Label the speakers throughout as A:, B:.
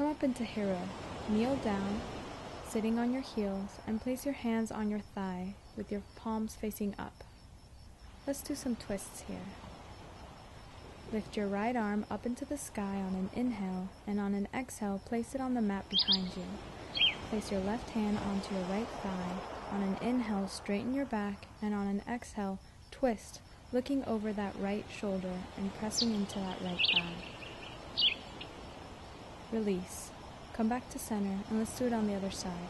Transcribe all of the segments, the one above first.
A: Come up into hero. Kneel down, sitting on your heels, and place your hands on your thigh with your palms facing up. Let's do some twists here. Lift your right arm up into the sky on an inhale, and on an exhale, place it on the mat behind you. Place your left hand onto your right thigh. On an inhale, straighten your back, and on an exhale, twist, looking over that right shoulder and pressing into that right thigh. Release. Come back to center, and let's do it on the other side.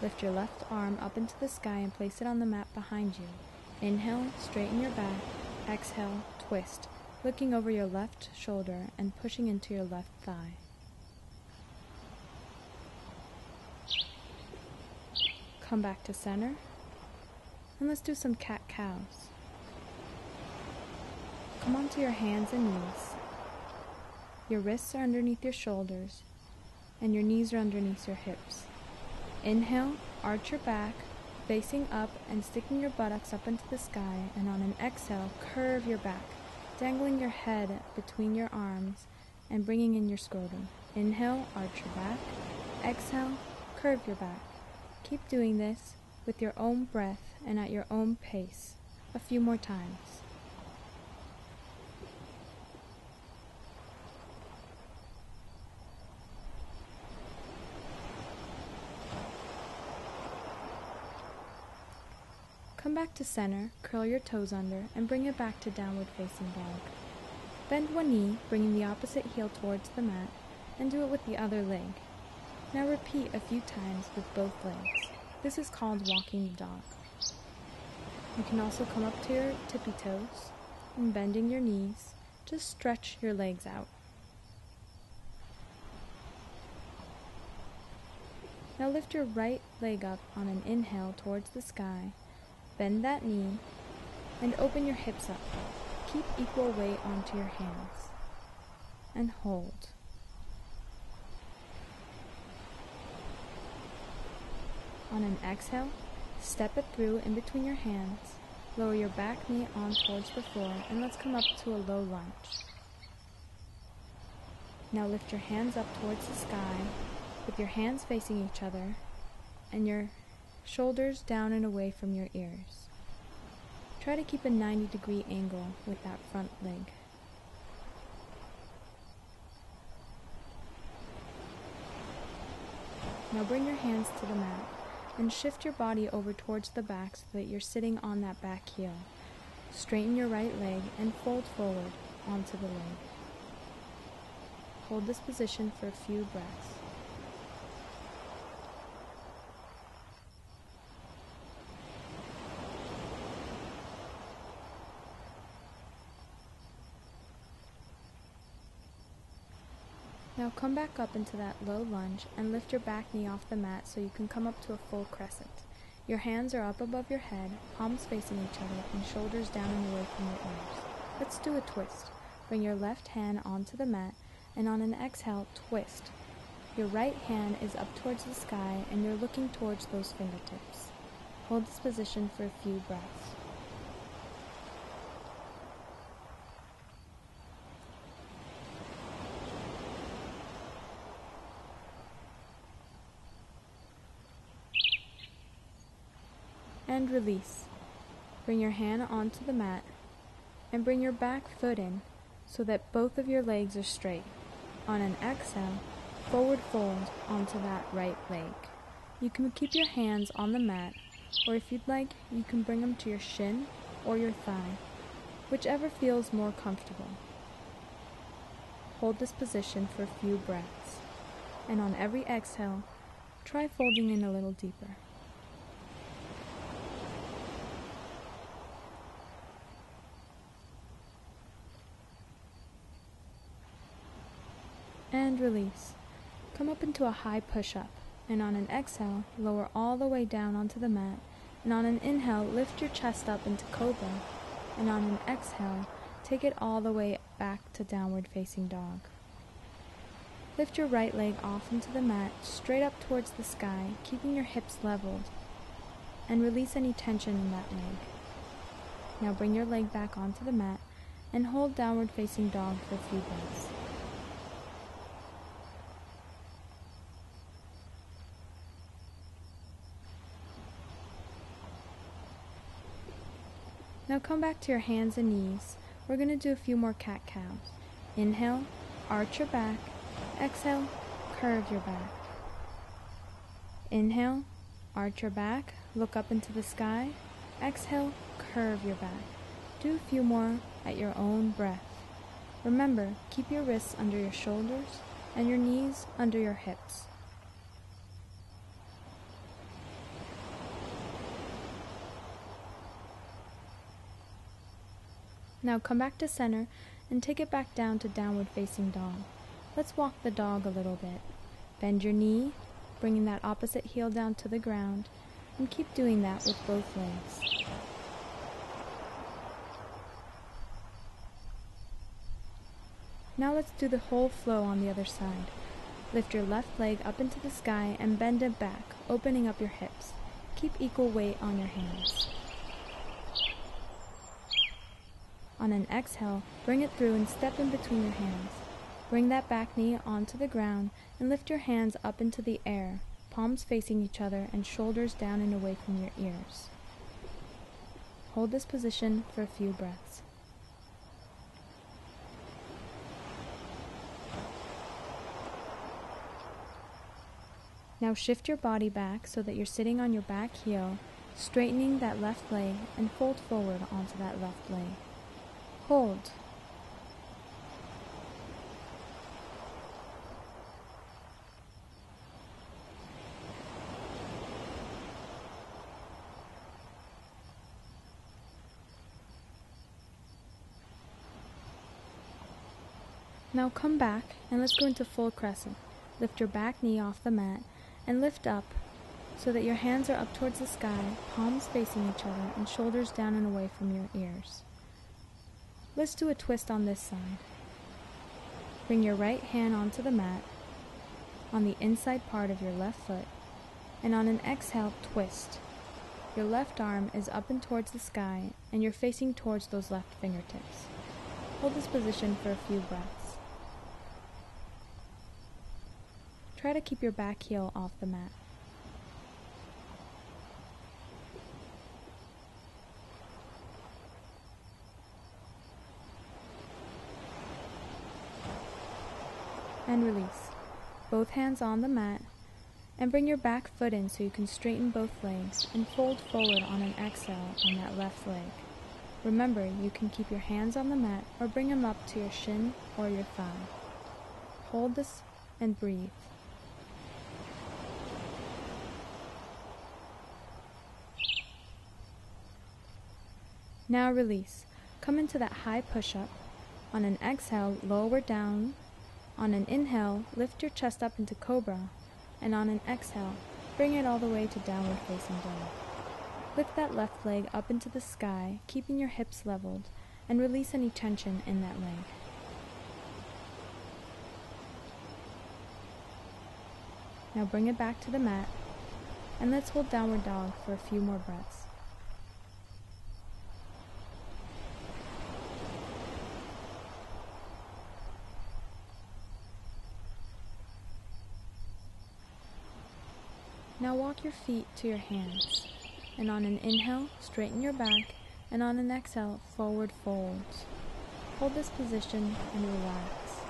A: Lift your left arm up into the sky and place it on the mat behind you. Inhale, straighten your back. Exhale, twist, looking over your left shoulder and pushing into your left thigh. Come back to center, and let's do some cat-cows. Come onto your hands and knees. Your wrists are underneath your shoulders, and your knees are underneath your hips. Inhale, arch your back, facing up and sticking your buttocks up into the sky, and on an exhale, curve your back, dangling your head between your arms and bringing in your scrotum. Inhale, arch your back. Exhale, curve your back. Keep doing this with your own breath and at your own pace, a few more times. Come back to center, curl your toes under, and bring it back to downward facing dog. Bend one knee, bringing the opposite heel towards the mat, and do it with the other leg. Now repeat a few times with both legs. This is called walking the dog. You can also come up to your tippy toes, and bending your knees, just stretch your legs out. Now lift your right leg up on an inhale towards the sky. Bend that knee, and open your hips up. Keep equal weight onto your hands, and hold. On an exhale, step it through in between your hands, lower your back knee on towards the floor, and let's come up to a low lunge. Now lift your hands up towards the sky, with your hands facing each other, and your shoulders down and away from your ears. Try to keep a 90-degree angle with that front leg. Now bring your hands to the mat and shift your body over towards the back so that you're sitting on that back heel. Straighten your right leg and fold forward onto the leg. Hold this position for a few breaths. Now come back up into that low lunge and lift your back knee off the mat so you can come up to a full crescent. Your hands are up above your head, palms facing each other, and shoulders down and away from your ears. Let's do a twist. Bring your left hand onto the mat, and on an exhale, twist. Your right hand is up towards the sky, and you're looking towards those fingertips. Hold this position for a few breaths. And release. Bring your hand onto the mat and bring your back foot in so that both of your legs are straight. On an exhale, forward fold onto that right leg. You can keep your hands on the mat, or if you'd like, you can bring them to your shin or your thigh, whichever feels more comfortable. Hold this position for a few breaths, and on every exhale, try folding in a little deeper. And release. Come up into a high push-up, and on an exhale, lower all the way down onto the mat, and on an inhale, lift your chest up into cobra, and on an exhale, take it all the way back to downward facing dog. Lift your right leg off into the mat, straight up towards the sky, keeping your hips leveled, and release any tension in that leg. Now bring your leg back onto the mat, and hold downward facing dog for a few breaths. Now come back to your hands and knees. We're going to do a few more cat-cows. Inhale, arch your back. Exhale, curve your back. Inhale, arch your back, look up into the sky. Exhale, curve your back. Do a few more at your own breath. Remember, keep your wrists under your shoulders and your knees under your hips. Now come back to center and take it back down to downward facing dog. Let's walk the dog a little bit. Bend your knee, bringing that opposite heel down to the ground, and keep doing that with both legs. Now let's do the whole flow on the other side. Lift your left leg up into the sky and bend it back, opening up your hips. Keep equal weight on your hands. On an exhale, bring it through and step in between your hands. Bring that back knee onto the ground and lift your hands up into the air, palms facing each other and shoulders down and away from your ears. Hold this position for a few breaths. Now shift your body back so that you're sitting on your back heel, straightening that left leg and fold forward onto that left leg. Hold. Now come back and let's go into full crescent. Lift your back knee off the mat and lift up so that your hands are up towards the sky, palms facing each other and shoulders down and away from your ears. Let's do a twist on this side. Bring your right hand onto the mat on the inside part of your left foot, and on an exhale, twist. Your left arm is up and towards the sky and you're facing towards those left fingertips. Hold this position for a few breaths. Try to keep your back heel off the mat. And release. Both hands on the mat, and bring your back foot in so you can straighten both legs and fold forward on an exhale on that left leg. Remember, you can keep your hands on the mat or bring them up to your shin or your thigh. Hold this and breathe. Now release. Come into that high push-up. On an exhale, lower down. On an inhale, lift your chest up into cobra, and on an exhale, bring it all the way to downward facing dog. Lift that left leg up into the sky, keeping your hips leveled, and release any tension in that leg. Now bring it back to the mat, and let's hold downward dog for a few more breaths. Now walk your feet to your hands, and on an inhale, straighten your back, and on an exhale, forward folds. Hold this position and relax.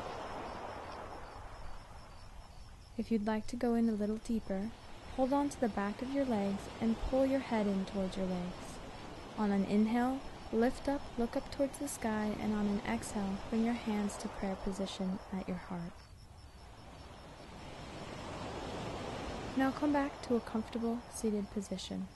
A: If you'd like to go in a little deeper, hold on to the back of your legs and pull your head in towards your legs. On an inhale, lift up, look up towards the sky, and on an exhale, bring your hands to prayer position at your heart. Now come back to a comfortable seated position.